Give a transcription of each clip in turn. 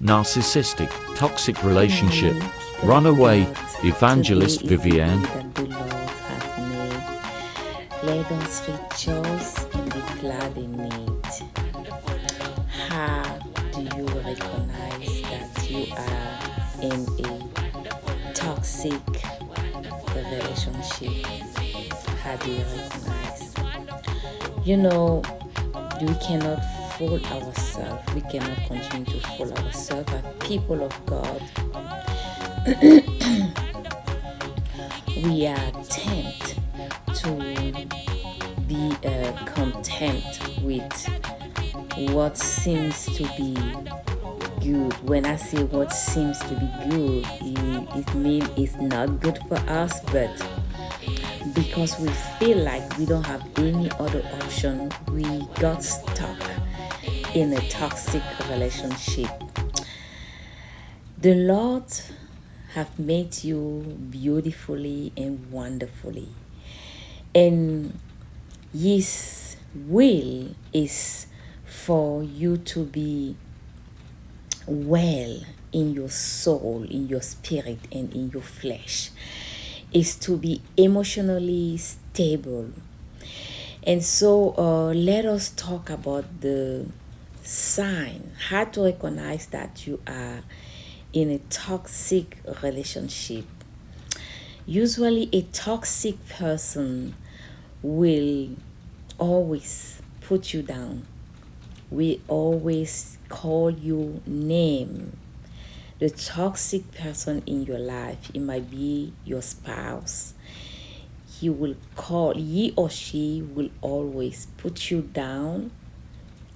narcissistic, toxic relationship, runaway, evangelist Vivienne. That the Lord hath made. Let us rejoice and be glad in it. How do you recognize that you are in a toxic relationship? How do you recognize? You know, we cannot fool ourselves. We cannot continue to fool ourselves as people of God. We are tempted to be content with what seems to be good. When I say what seems to be good, it means it's not good for us, but because we feel like we don't have any other option, we got stuck in a toxic relationship. The Lord have made you beautifully and wonderfully, and His will is for you to be well in your soul, in your spirit, and in your flesh. Is to be emotionally stable. And so let us talk about the sign, how to recognize that you are in a toxic relationship. Usually a toxic person will always put you down, will always call you name. The toxic person in your life, it might be your spouse. He or she will always put you down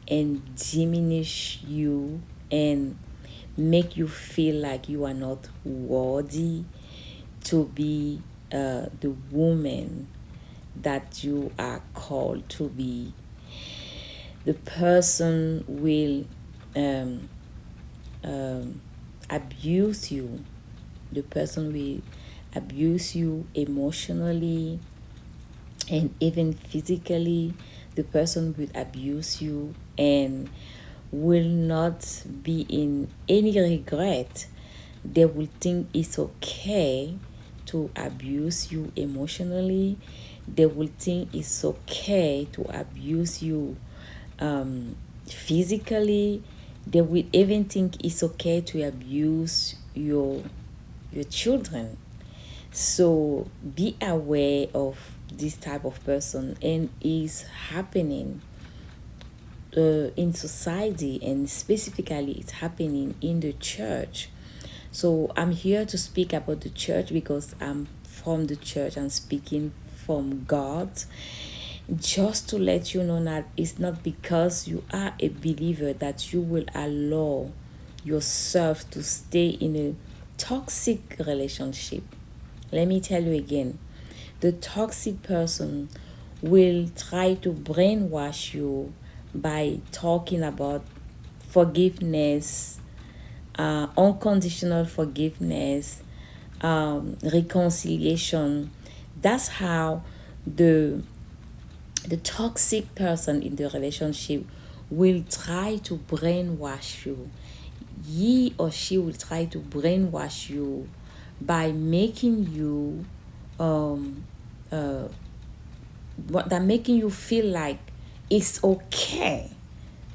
and diminish you and make you feel like you are not worthy to be the woman that you are called to be. The person will abuse you. The person will abuse you emotionally and even physically. The person will abuse you and will not be in any regret. They will think it's okay to abuse you emotionally. They will think it's okay to abuse you physically. They will even think it's okay to abuse your children. So be aware of this type of person, and is happening in society, and specifically it's happening in the church. So I'm here to speak about the church because I'm from the church and speaking from God, just to let you know that it's not because you are a believer that you will allow yourself to stay in a toxic relationship. Let me tell you again, the toxic person will try to brainwash you by talking about forgiveness, unconditional forgiveness, reconciliation. That's how the toxic person in the relationship will try to brainwash you. He or she will try to brainwash you by making you making you feel like it's okay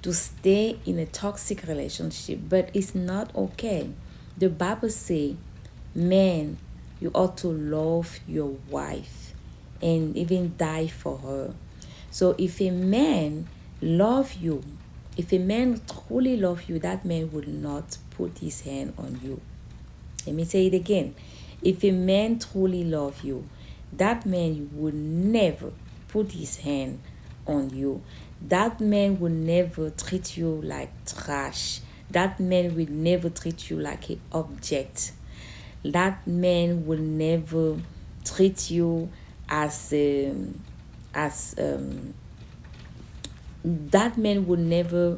to stay in a toxic relationship, but it's not okay. The Bible says, man, you ought to love your wife and even die for her. So if a man love you, if a man truly love you, that man will not put his hand on you. Let me say it again. If a man truly love you, that man would never put his hand on you. That man will never treat you like trash. That man will never treat you like an object. That man will never treat you as that man will never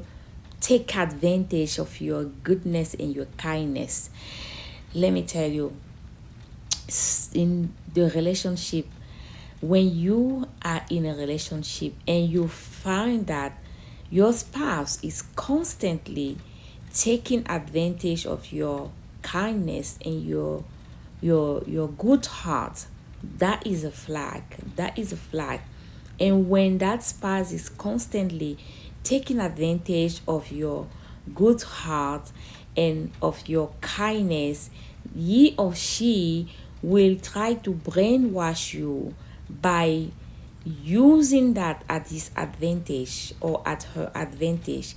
take advantage of your goodness and your kindness. Let me tell you, in the relationship, when you are in a relationship and you find that your spouse is constantly taking advantage of your kindness and your good heart, that is a flag. That is a flag. And when that spouse is constantly taking advantage of your good heart and of your kindness, he or she will try to brainwash you by using that at his advantage or at her advantage.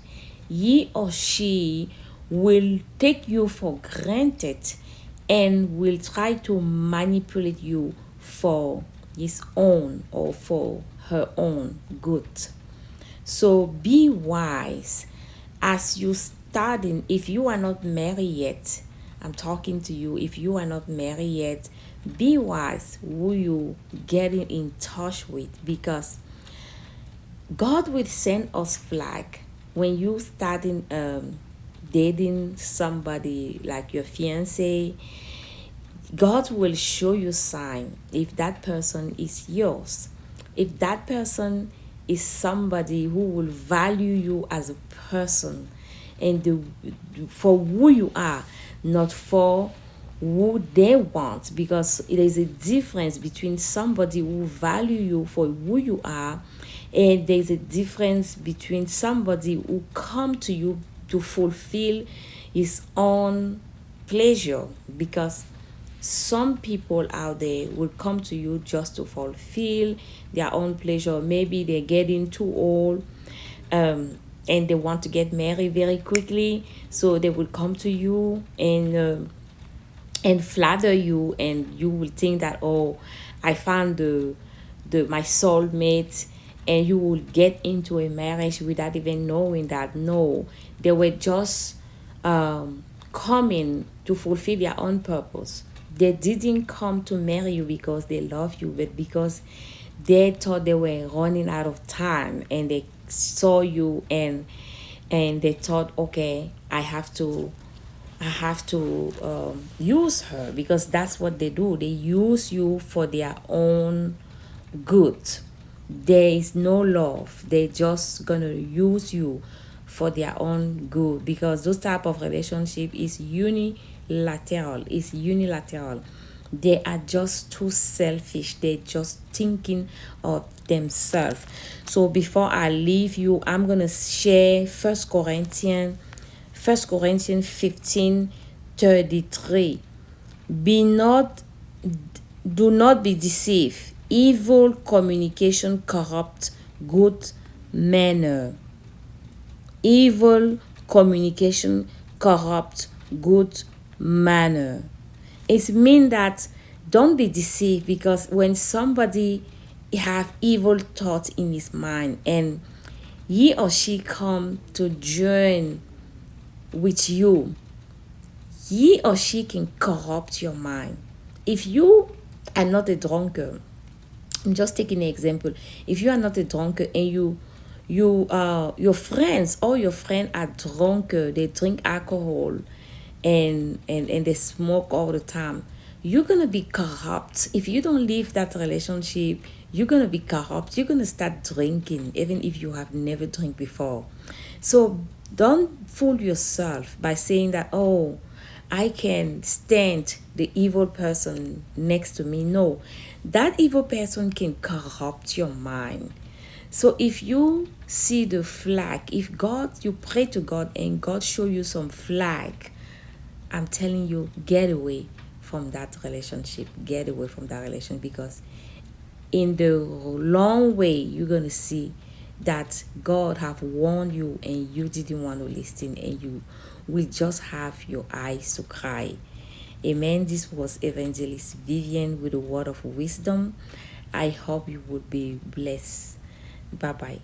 He or she will take you for granted and will try to manipulate you for his own or for her own good. So be wise as you starting. If you are not married yet, I'm talking to you. If you are not married yet, be wise who you getting in touch with, because God will send us flag when you starting dating somebody like your fiance. God will show you sign if that person is yours. If that person is somebody who will value you as a person and for who you are, not for who they want, because it is a difference between somebody who value you for who you are, and there's a difference between somebody who come to you to fulfill his own pleasure. Because some people out there will come to you just to fulfill their own pleasure. Maybe they're getting too old, and they want to get married very quickly, so they will come to you and flatter you, and you will think that, oh, I found the my soulmate, and you will get into a marriage without even knowing that no, they were just coming to fulfill their own purpose. They didn't come to marry you because they love you, but because they thought they were running out of time, and they saw you, and they thought, okay, I have to use her, because that's what they do. They use you for their own good. There is no love. They're just gonna use you for their own good, because those type of relationship is unilateral. It's unilateral. They are just too selfish. They're just thinking of themselves. So before I leave you, I'm gonna share First Corinthians 15:33. Be not Do not be deceived. Evil communication corrupt good manner. Evil communication corrupt good manner. It means that don't be deceived, because when somebody have evil thoughts in his mind and he or she come to join with you, he or she can corrupt your mind. If you are not a drunkard, I'm just taking an example. If you are not a drunkard and your friends, all your friends are drunkard, they drink alcohol and they smoke all the time, you're gonna be corrupt. If you don't leave that relationship, you're gonna be corrupt. You're gonna start drinking even if you have never drank before. So don't fool yourself by saying that, oh, I can stand the evil person next to me. No, that evil person can corrupt your mind. So if you see the flag, if you pray to God and God show you some flag, I'm telling you, get away from that relationship. Get away from that relationship, because in the long way, you're going to see that God have warned you and you didn't want to listen, and you will just have your eyes to cry. Amen. This was Evangelist Vivian with a word of wisdom. I hope you would be blessed. Bye bye.